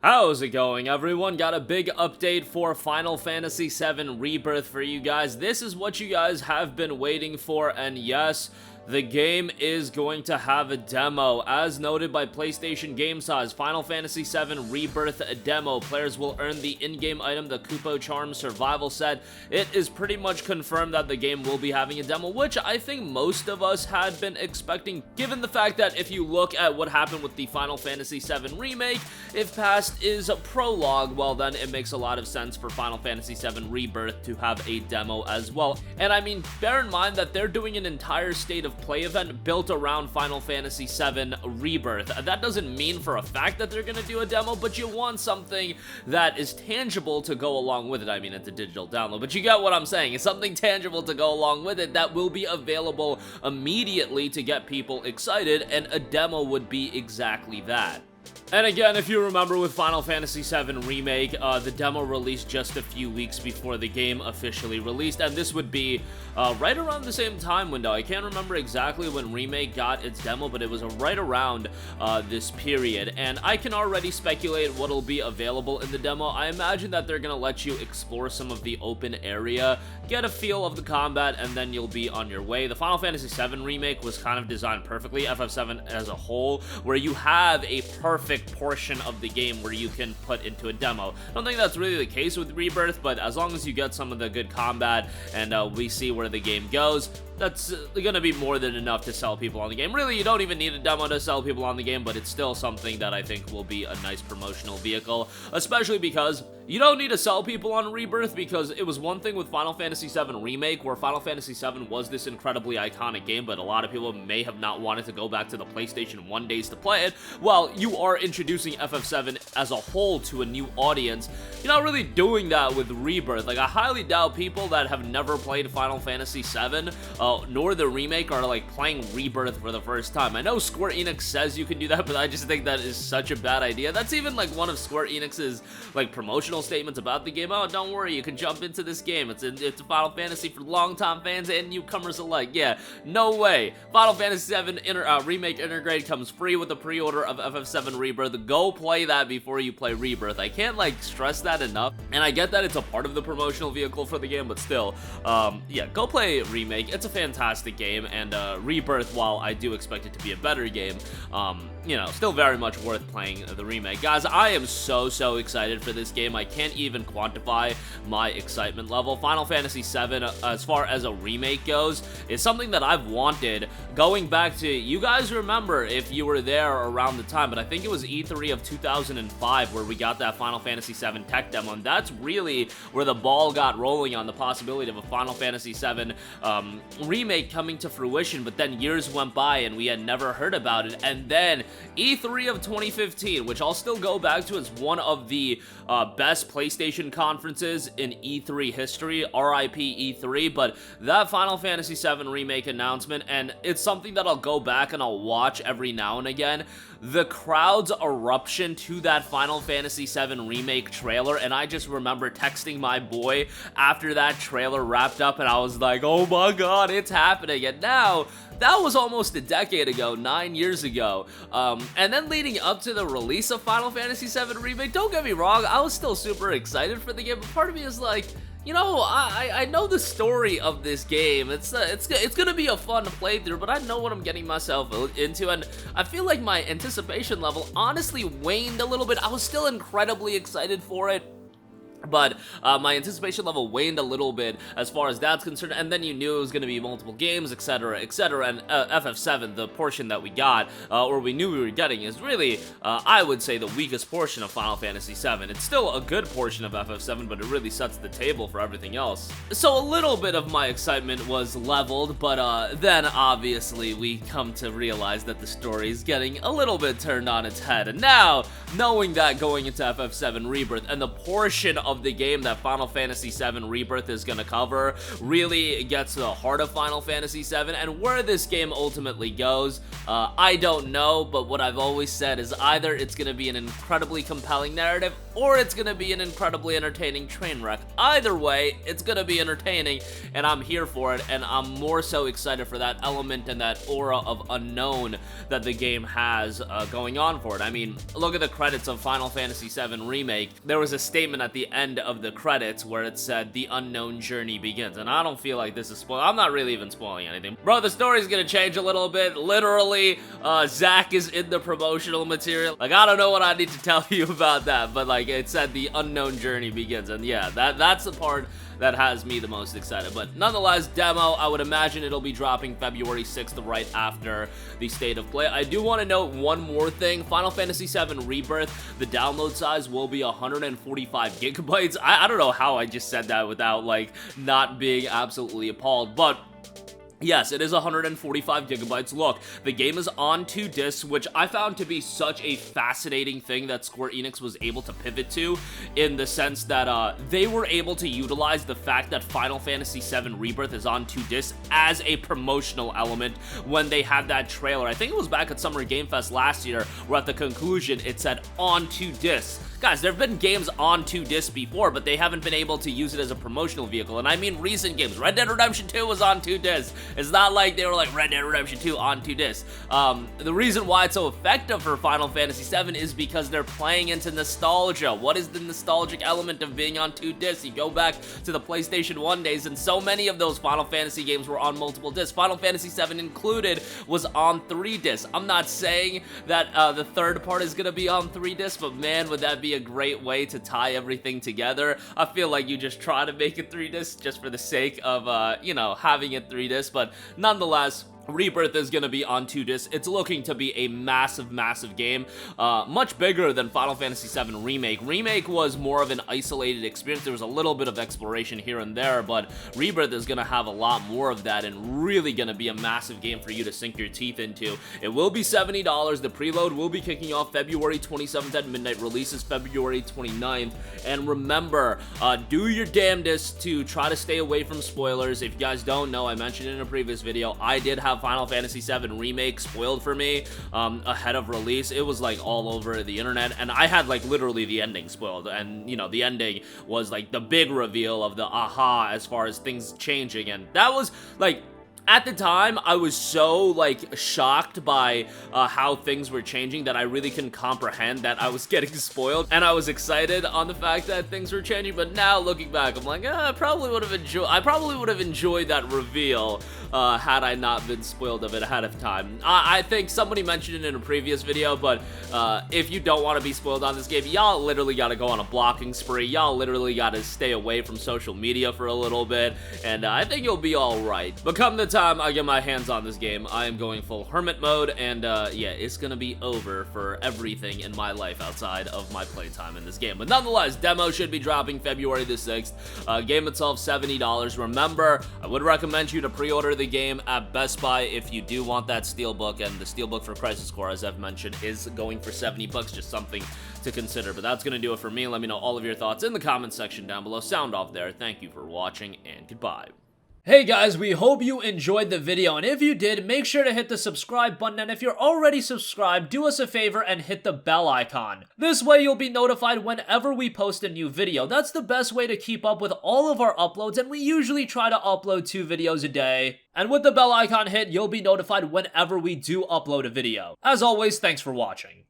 How's it going, everyone? Got a big update for Final Fantasy VII Rebirth for you guys. This is what you guys have been waiting for, and yes, the game is going to have a demo. As noted by PlayStation Game Size, Final Fantasy VII Rebirth demo. Players will earn the in-game item, the Kupo Charm Survival Set. It is pretty much confirmed that the game will be having a demo, which I think most of us had been expecting, given the fact that if you look at what happened with the Final Fantasy VII Remake, if past is a prologue, well then it makes a lot of sense for Final Fantasy VII Rebirth to have a demo as well. And I mean, bear in mind that they're doing an entire state of play event built around Final Fantasy VII Rebirth. That doesn't mean for a fact that they're gonna do a demo, but you want something that is tangible to go along with it. I mean, it's a digital download, but you get what I'm saying. It's something tangible to go along with it that will be available immediately to get people excited, and a demo would be exactly that. And again, if you remember with Final Fantasy VII Remake, the demo released just a few weeks before the game officially released, and this would be right around the same time window. I can't remember exactly when Remake got its demo, but it was right around this period, and I can already speculate what'll be available in the demo. I imagine that they're gonna let you explore some of the open area, get a feel of the combat, and then you'll be on your way. The Final Fantasy VII Remake was kind of designed perfectly, FF7 as a whole, where you have a perfect portion of the game where you can put into a demo. I don't think that's really the case with Rebirth, but as long as you get some of the good combat and we see where the game goes, that's gonna be more than enough to sell people on the game. Really, you don't even need a demo to sell people on the game, but it's still something that I think will be a nice promotional vehicle, especially because you don't need to sell people on Rebirth, because it was one thing with Final Fantasy VII Remake, where Final Fantasy VII was this incredibly iconic game, but a lot of people may have not wanted to go back to the PlayStation 1 days to play it. Well, you are introducing FF7 as a whole to a new audience. You're not really doing that with Rebirth. Like, I highly doubt people that have never played Final Fantasy VII, nor the remake, are like playing Rebirth for the first time. I know Square Enix says you can do that, but I just think that is such a bad idea. That's even like one of Square Enix's like promotional statements about the game. Oh, don't worry, you can jump into this game. It's a Final Fantasy for longtime fans and newcomers alike. Yeah, no way. Final Fantasy VII Remake Intergrade comes free with the pre-order of FF7 Rebirth. Go play that before you play Rebirth. I can't like stress that enough. And I get that it's a part of the promotional vehicle for the game, but still, yeah, go play Remake. It's a fantastic game, and Rebirth, while I do expect it to be a better game, you know, still very much worth playing the remake. Guys, I am so excited for this game. I can't even quantify my excitement level. Final Fantasy VII, as far as a remake goes, is something that I've wanted going back to, you guys remember if you were there around the time, but I think it was E3 of 2005 where we got that Final Fantasy VII tech demo, and that's really where the ball got rolling on the possibility of a Final Fantasy VII remake coming to fruition. But then years went by and we had never heard about it, and then E3 of 2015, which I'll still go back to as one of the best PlayStation conferences in E3 history, RIP E3, but that Final Fantasy VII Remake announcement, and it's something that I'll go back and I'll watch every now and again, the crowd's eruption to that Final Fantasy VII Remake trailer, and I just remember texting my boy after that trailer wrapped up, and I was like, oh my god, it's happening. And now, that was almost a decade ago, 9 years ago, and then leading up to the release of Final Fantasy VII Remake, don't get me wrong, I was still super excited for the game, but part of me is like, you know, I know the story of this game. It's gonna be a fun playthrough, but I know what I'm getting myself into, and I feel like my anticipation level honestly waned a little bit. I was still incredibly excited for it, but my anticipation level waned a little bit as far as that's concerned, and then you knew it was going to be multiple games, etc., etc., and FF7, the portion that we got, or we knew we were getting, is really, I would say, the weakest portion of Final Fantasy VII. It's still a good portion of FF7, but it really sets the table for everything else. So a little bit of my excitement was leveled, but then obviously we come to realize that the story is getting a little bit turned on its head, and now, knowing that going into FF7 Rebirth, and the portion of of the game that Final Fantasy VII Rebirth is going to cover really gets to the heart of Final Fantasy VII, and where this game ultimately goes, I don't know, but what I've always said is either it's going to be an incredibly compelling narrative, or it's going to be an incredibly entertaining train wreck. Either way, it's going to be entertaining, and I'm here for it, and I'm more so excited for that element and that aura of unknown that the game has going on for it. I mean, look at the credits of Final Fantasy VII Remake. There was a statement at the end of the credits where it said, "The unknown journey begins," and I don't feel like this is spoiling. I'm not really even spoiling anything. Bro, the story's gonna change a little bit. Literally, Zack is in the promotional material. Like, I don't know what I need to tell you about that, but like, it said the unknown journey begins, and yeah, that's the part that has me the most excited. But nonetheless, demo, I would imagine it'll be dropping February 6th, right after the State of Play. I do want to note one more thing. Final Fantasy VII Rebirth, the download size will be 145 gigabytes. I don't know how I just said that without, like, not being absolutely appalled, but yes, it is 145 gigabytes. Look, the game is on 2 discs, which I found to be such a fascinating thing that Square Enix was able to pivot to, in the sense that they were able to utilize the fact that Final Fantasy VII Rebirth is on 2 discs as a promotional element when they had that trailer. I think it was back at Summer Game Fest last year, where at the conclusion it said on 2 discs. Guys, there have been games on 2 discs before, but they haven't been able to use it as a promotional vehicle, and I mean recent games. Red Dead Redemption 2 was on 2 discs. It's not like they were like Red Dead Redemption 2 on 2 discs. The reason why it's so effective for Final Fantasy VII is because they're playing into nostalgia. What is the nostalgic element of being on 2 discs? You go back to the PlayStation 1 days, and so many of those Final Fantasy games were on multiple discs. Final Fantasy VII included was on 3 discs. I'm not saying that the third part is gonna be on 3 discs, but man, would that be a great way to tie everything together. I feel like you just try to make it 3 discs just for the sake of, you know, having it 3 discs, but nonetheless, Rebirth is going to be on 2 discs. It's looking to be a massive, massive game. Much bigger than Final Fantasy VII Remake. Remake was more of an isolated experience. There was a little bit of exploration here and there, but Rebirth is going to have a lot more of that and really going to be a massive game for you to sink your teeth into. It will be $70. The preload will be kicking off February 27th at midnight. Releases February 29th. And remember, do your damnedest to try to stay away from spoilers. If you guys don't know, I mentioned in a previous video, I did have Final Fantasy VII Remake spoiled for me ahead of release. It was like all over the internet, and I had like literally the ending spoiled, and you know, the ending was like the big reveal of the aha as far as things changing, and that was like, at the time, I was so, like, shocked by how things were changing that I really couldn't comprehend that I was getting spoiled, and I was excited on the fact that things were changing, but now, looking back, I'm like, I probably would have enjoyed that reveal had I not been spoiled of it ahead of time. I think somebody mentioned it in a previous video, but if you don't want to be spoiled on this game, y'all literally gotta go on a blocking spree. Y'all literally gotta stay away from social media for a little bit, and I think you'll be alright. But come the time I get my hands on this game, I am going full hermit mode, and yeah, it's gonna be over for everything in my life outside of my playtime in this game. But nonetheless, demo should be dropping February the 6th. Game itself, $70. Remember, I would recommend you to pre-order the game at Best Buy if you do want that Steelbook, and the Steelbook for Crisis Core, as I've mentioned, is going for $70, just something to consider. But that's gonna do it for me. Let me know all of your thoughts in the comment section down below. Sound off there. Thank you for watching, and goodbye. Hey guys, we hope you enjoyed the video, and if you did, make sure to hit the subscribe button, and if you're already subscribed, do us a favor and hit the bell icon. This way you'll be notified whenever we post a new video. That's the best way to keep up with all of our uploads, and we usually try to upload 2 videos a day. And with the bell icon hit, you'll be notified whenever we do upload a video. As always, thanks for watching.